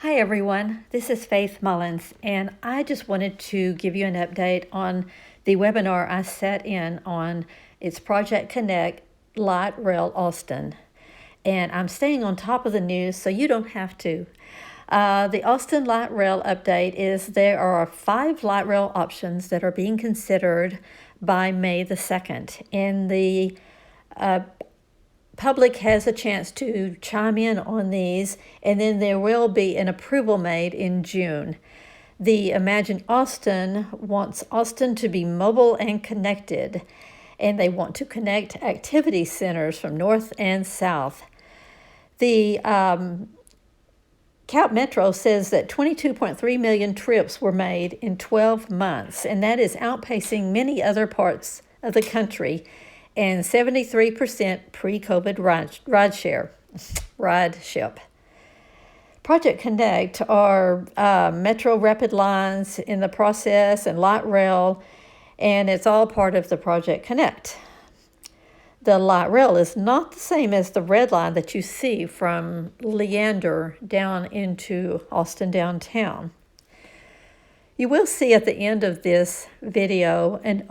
Hi everyone, this is Faith Mullins, and I just wanted to give you an update on the webinar I sat in on. It's Project Connect Light Rail Austin, and I'm staying on top of the news so you don't have to. The Austin Light Rail update is there are 5 light rail options that are being considered by May the 2nd, and the public has a chance to chime in on these, and then there will be an approval made in June. The Imagine Austin wants Austin to be mobile and connected, and they want to connect activity centers from north and south. The CapMetro says that 22.3 million trips were made in 12 months, and that is outpacing many other parts of the country, and 73% pre-COVID rideship. Project Connect are Metro Rapid Lines in the process and light rail, and it's all part of the Project Connect. The light rail is not the same as the red line that you see from Leander down into Austin downtown. You will see at the end of this video an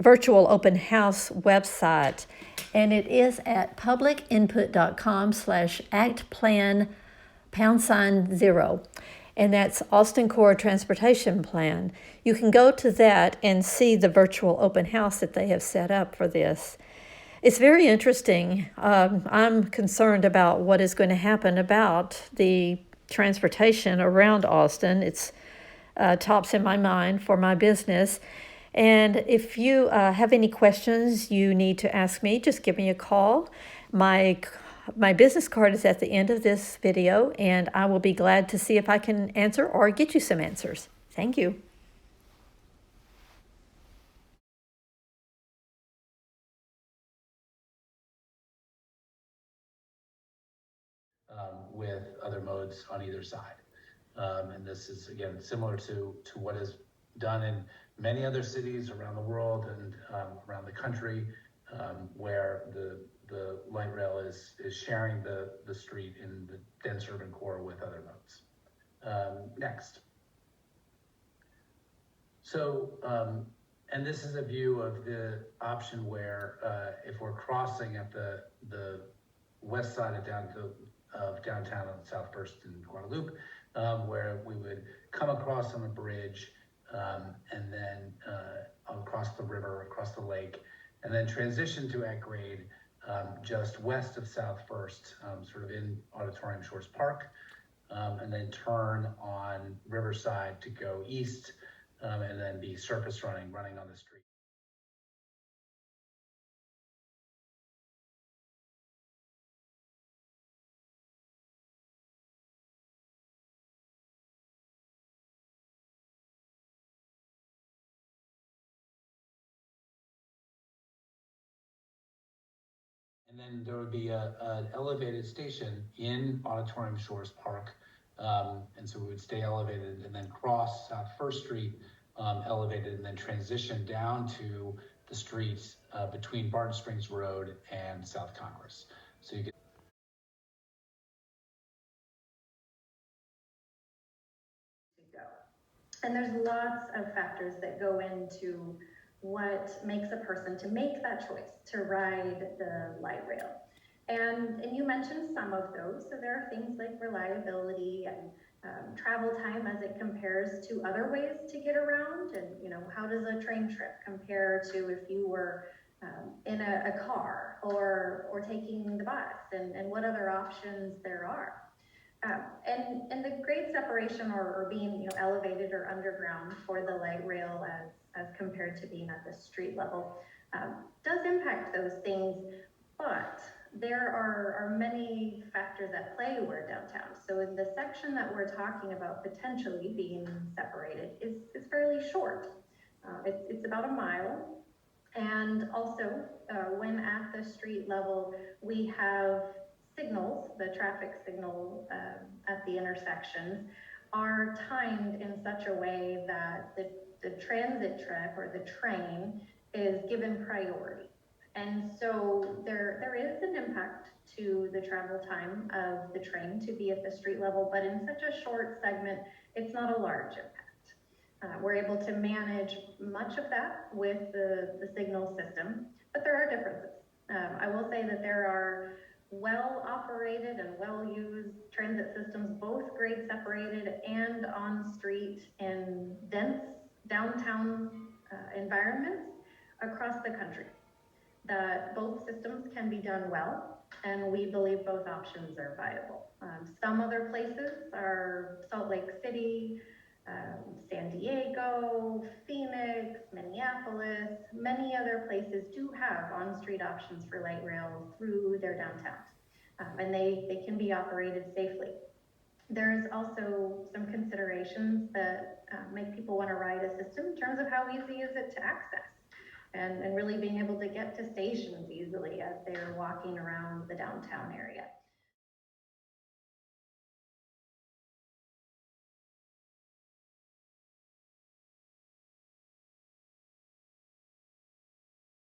virtual open house website, and it is at publicinput.com/actplan#0, and that's Austin Core Transportation Plan. You can go to that and see the virtual open house that they have set up for this. It's very interesting. I'm concerned about what is going to happen about the transportation around Austin. It's tops in my mind for my business. And if you have any questions you need to ask me, just give me a call. My business card is at the end of this video, and I will be glad to see if I can answer or get you some answers. Thank you. With other modes on either side. And this is, again, similar to what is done in many other cities around the world and around the country, where the light rail is sharing the street in the dense urban core with other modes. Next. So, and this is a view of the option where if we're crossing at the west side of downtown on South First in Guadalupe, where we would come across on a bridge and then across the river, across the lake, and then transition to at grade just west of South First, sort of in Auditorium Shores Park, and then turn on Riverside to go east, and then be surface running on the street. And then there would be an elevated station in Auditorium Shores Park. And so we would stay elevated and then cross South First Street elevated and then transition down to the streets between Barton Springs Road and South Congress. So you could. And there's lots of factors that go into what makes a person to make that choice to ride the light rail. And you mentioned some of those. So there are things like reliability and travel time as it compares to other ways to get around. And, how does a train trip compare to if you were in a car or taking the bus, and what other options there are. And the grade separation or being elevated or underground for the light rail as compared to being at the street level does impact those things, but there are many factors at play where downtown. So in the section that we're talking about potentially being separated is fairly short. It's about a mile. And also when at the street level, we have signals, the traffic signal at the intersections are timed in such a way that the transit trip or the train is given priority. And so there is an impact to the travel time of the train to be at the street level, but in such a short segment, it's not a large impact. We're able to manage much of that with the signal system, but there are differences. I will say that there are well-operated and well-used transit systems, both grade separated and on street in dense downtown environments across the country, that both systems can be done well, and we believe both options are viable. Some other places are Salt Lake City, San Diego, Phoenix, Minneapolis, many other places do have on-street options for light rail through their downtowns, and they can be operated safely. There's also some considerations that make people want to ride a system in terms of how easy is it to access, and really being able to get to stations easily as they're walking around the downtown area.